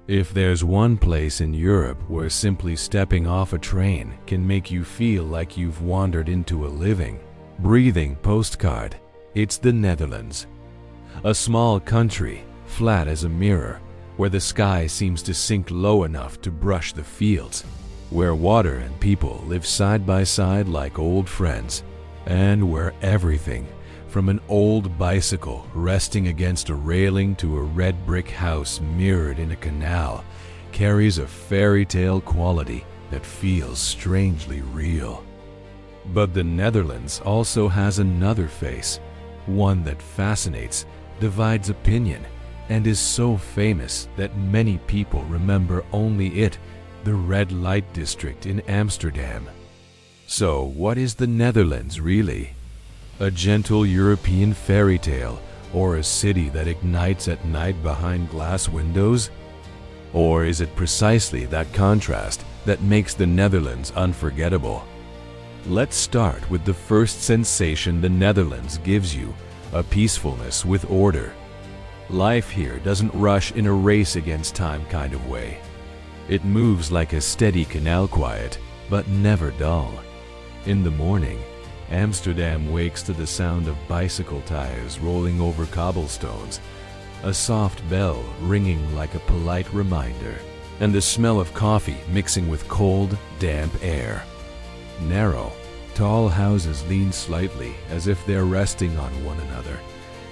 If there's one place in Europe where simply stepping off a train can make you feel like you've wandered into a living, breathing postcard, it's the Netherlands. A small country, flat as a mirror, where the sky seems to sink low enough to brush the fields, where water and people live side by side like old friends, and where everything, from an old bicycle resting against a railing to a red brick house mirrored in a canal, carries a fairy tale quality that feels strangely real. But the Netherlands also has another face, one that fascinates, divides opinion, and is so famous that many people remember only it, the Red Light District in Amsterdam. So what is the Netherlands really? A gentle European fairy tale, or a city that ignites at night behind glass windows? Or is it precisely that contrast that makes the Netherlands unforgettable? Let's start with the first sensation the Netherlands gives you, a peacefulness with order. Life here doesn't rush in a race against time kind of way. It moves like a steady canal quiet, but never dull. In the morning, Amsterdam wakes to the sound of bicycle tires rolling over cobblestones, a soft bell ringing like a polite reminder, and the smell of coffee mixing with cold, damp air. Narrow, tall houses lean slightly as if they're resting on one another,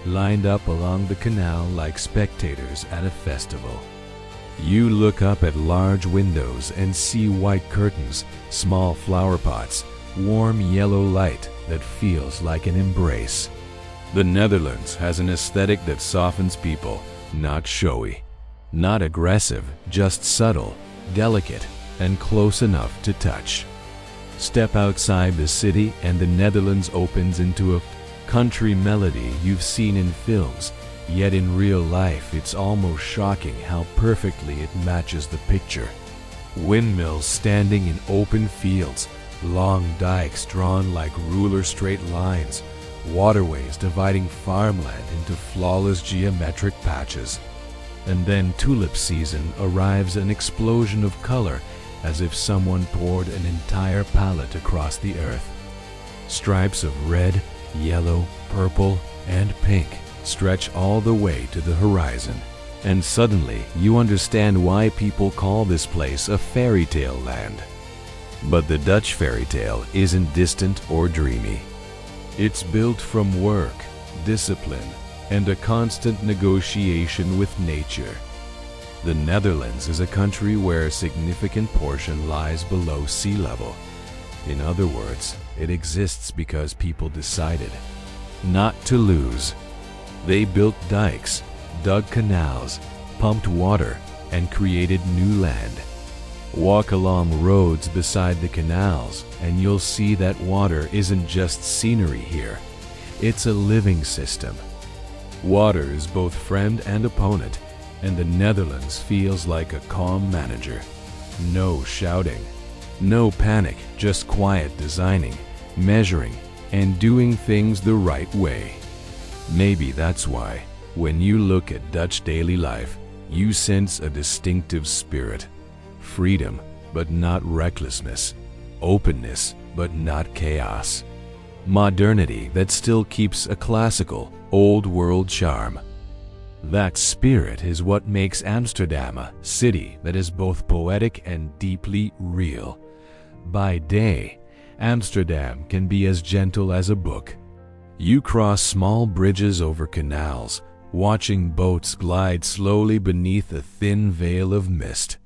lined up along the canal like spectators at a festival. You look up at large windows and see white curtains, small flower pots, warm yellow light that feels like an embrace. The Netherlands has an aesthetic that softens people, not showy, not aggressive, just subtle, delicate, and close enough to touch. Step outside the city and the Netherlands opens into a country melody you've seen in films, yet in real life it's almost shocking how perfectly it matches the picture. Windmills standing in open fields, long dikes drawn like ruler straight lines, waterways dividing farmland into flawless geometric patches. And then tulip season arrives, an explosion of color as if someone poured an entire palette across the earth. Stripes of red, yellow, purple, and pink stretch all the way to the horizon, and suddenly you understand why people call this place a fairy tale land. But the Dutch fairy tale isn't distant or dreamy. It's built from work, discipline, and a constant negotiation with nature. The Netherlands is a country where a significant portion lies below sea level. In other words, it exists because people decided not to lose. They built dikes, dug canals, pumped water, and created new land. Walk along roads beside the canals and you'll see that water isn't just scenery here. It's a living system. Water is both friend and opponent, and the Netherlands feels like a calm manager. No shouting, no panic, just quiet designing, measuring, and doing things the right way. Maybe that's why, when you look at Dutch daily life, you sense a distinctive spirit. Freedom, but not recklessness. Openness, but not chaos. Modernity that still keeps a classical, old-world charm. That spirit is what makes Amsterdam a city that is both poetic and deeply real. By day, Amsterdam can be as gentle as a book. You cross small bridges over canals, watching boats glide slowly beneath a thin veil of mist.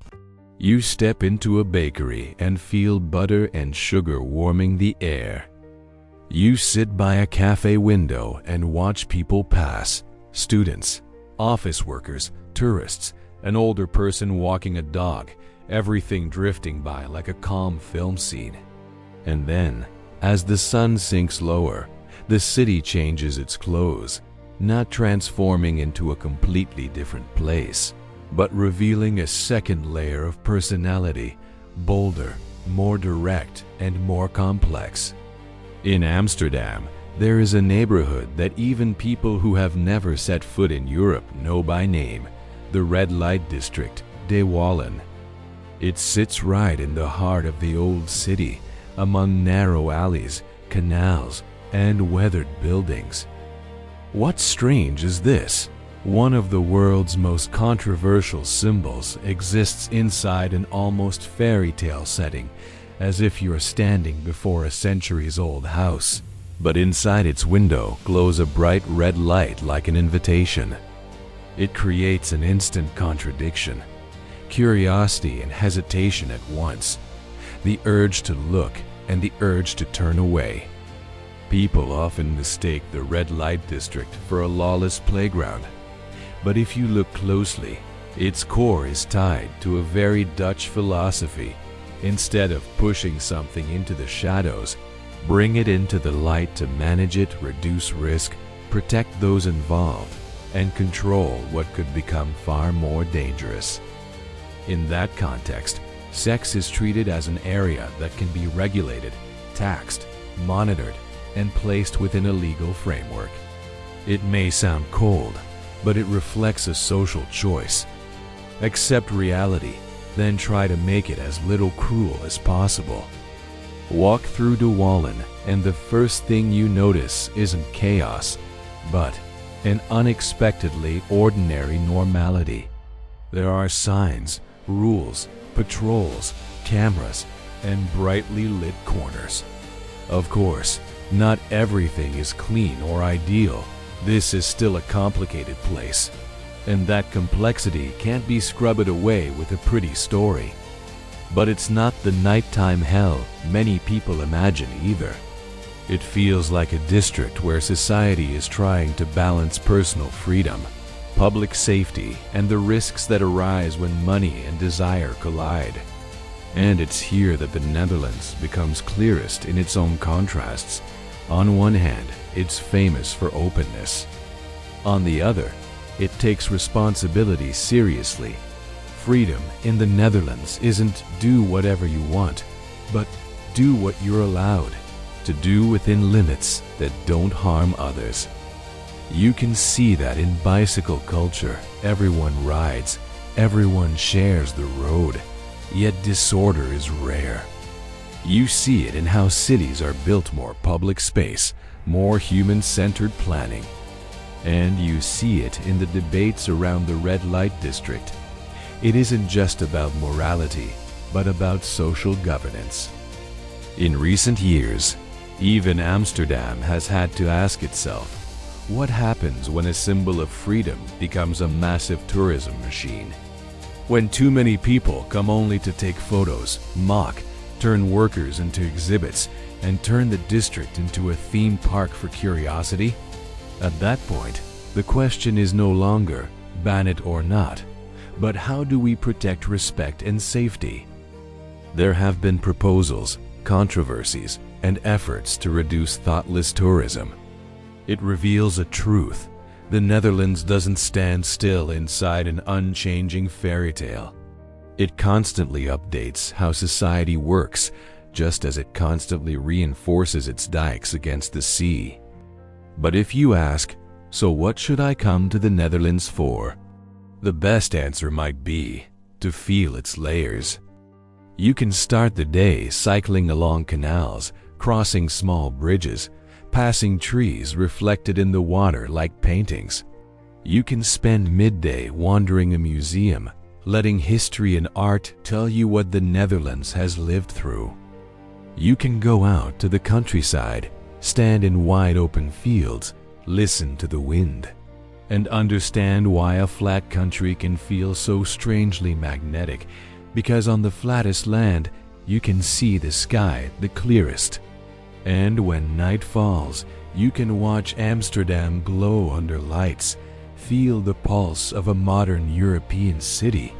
You step into a bakery and feel butter and sugar warming the air. You sit by a cafe window and watch people pass, students, office workers, tourists, an older person walking a dog, everything drifting by like a calm film scene. And then, as the sun sinks lower, the city changes its clothes, not transforming into a completely different place, but revealing a second layer of personality, bolder, more direct, and more complex. In Amsterdam, there is a neighborhood that even people who have never set foot in Europe know by name, the Red Light District, de Wallen. It sits right in the heart of the old city, among narrow alleys, canals, and weathered buildings. What's strange is this: one of the world's most controversial symbols exists inside an almost fairy tale setting, as if you're standing before a centuries-old house. But inside its window glows a bright red light like an invitation. It creates an instant contradiction: curiosity and hesitation at once, the urge to look and the urge to turn away. People often mistake the Red Light District for a lawless playground, but if you look closely, its core is tied to a very Dutch philosophy. Instead of pushing something into the shadows, bring it into the light to manage it, reduce risk, protect those involved, and control what could become far more dangerous. In that context, sex is treated as an area that can be regulated, taxed, monitored, and placed within a legal framework. It may sound cold, but it reflects a social choice. Accept reality, then try to make it as little cruel as possible. Walk through de Wallen, and the first thing you notice isn't chaos, but an unexpectedly ordinary normality. There are signs, rules, patrols, cameras, and brightly lit corners. Of course, not everything is clean or ideal. This is still a complicated place, and that complexity can't be scrubbed away with a pretty story. But it's not the nighttime hell many people imagine either. It feels like a district where society is trying to balance personal freedom, public safety, and the risks that arise when money and desire collide. And it's here that the Netherlands becomes clearest in its own contrasts. On one hand, it's famous for openness. On the other, it takes responsibility seriously. Freedom in the Netherlands isn't do whatever you want, but do what you're allowed to do within limits that don't harm others. You can see that in bicycle culture. Everyone rides, everyone shares the road, yet disorder is rare. You see it in how cities are built: more public space, more human-centered planning. And you see it in the debates around the Red Light District. It isn't just about morality, but about social governance. In recent years, even Amsterdam has had to ask itself, what happens when a symbol of freedom becomes a massive tourism machine? When too many people come only to take photos, mock, turn workers into exhibits, and turn the district into a theme park for curiosity? At that point, the question is no longer ban it or not, but how do we protect respect and safety? There have been proposals, controversies, and efforts to reduce thoughtless tourism. It reveals a truth: the Netherlands doesn't stand still inside an unchanging fairy tale. It constantly updates how society works, just as it constantly reinforces its dikes against the sea. But if you ask, so what should I come to the Netherlands for? The best answer might be to feel its layers. You can start the day cycling along canals, crossing small bridges, passing trees reflected in the water like paintings. You can spend midday wandering a museum, letting history and art tell you what the Netherlands has lived through. You can go out to the countryside, stand in wide open fields, listen to the wind, and understand why a flat country can feel so strangely magnetic, because on the flattest land you can see the sky the clearest. And when night falls, you can watch Amsterdam glow under lights, feel the pulse of a modern European city,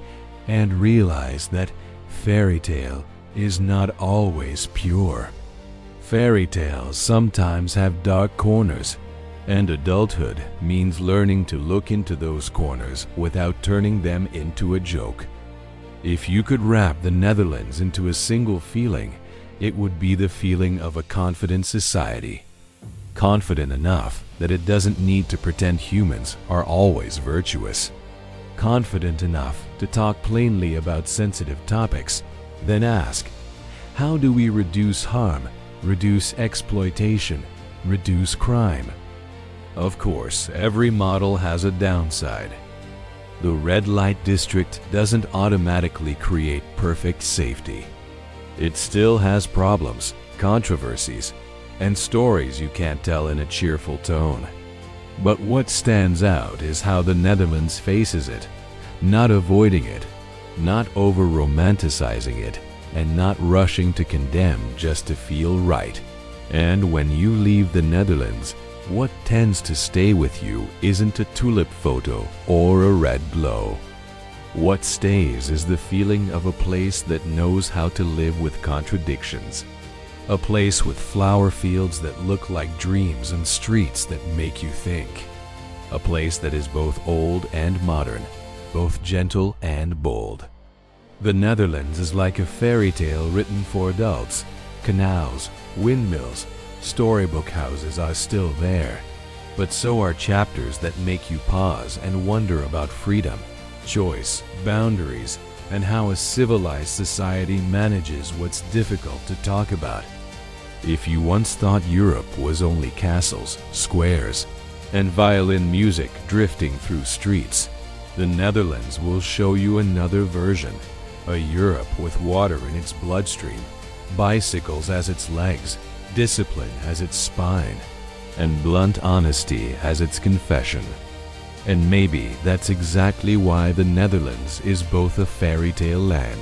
and realize that fairy tale is not always pure. Fairy tales sometimes have dark corners, and adulthood means learning to look into those corners without turning them into a joke. If you could wrap the Netherlands into a single feeling, it would be the feeling of a confident society. Confident enough that it doesn't need to pretend humans are always virtuous. confident enough to talk plainly about sensitive topics, then ask, how do we reduce harm, reduce exploitation, reduce crime? Of course, every model has a downside. The red light district doesn't automatically create perfect safety. It still has problems, controversies, and stories you can't tell in a cheerful tone. But what stands out is how the Netherlands faces it, not avoiding it, not over-romanticizing it, and not rushing to condemn just to feel right. And when you leave the Netherlands, what tends to stay with you isn't a tulip photo or a red glow. What stays is the feeling of a place that knows how to live with contradictions. A place with flower fields that look like dreams and streets that make you think. A place that is both old and modern, both gentle and bold. The Netherlands is like a fairy tale written for adults. Canals, windmills, storybook houses are still there, but so are chapters that make you pause and wonder about freedom, choice, boundaries, and how a civilized society manages what's difficult to talk about. If you once thought Europe was only castles, squares, and violin music drifting through streets, the Netherlands will show you another version, a Europe with water in its bloodstream, bicycles as its legs, discipline as its spine, and blunt honesty as its confession. And maybe that's exactly why the Netherlands is both a fairy tale land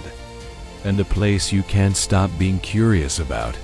and a place you can't stop being curious about.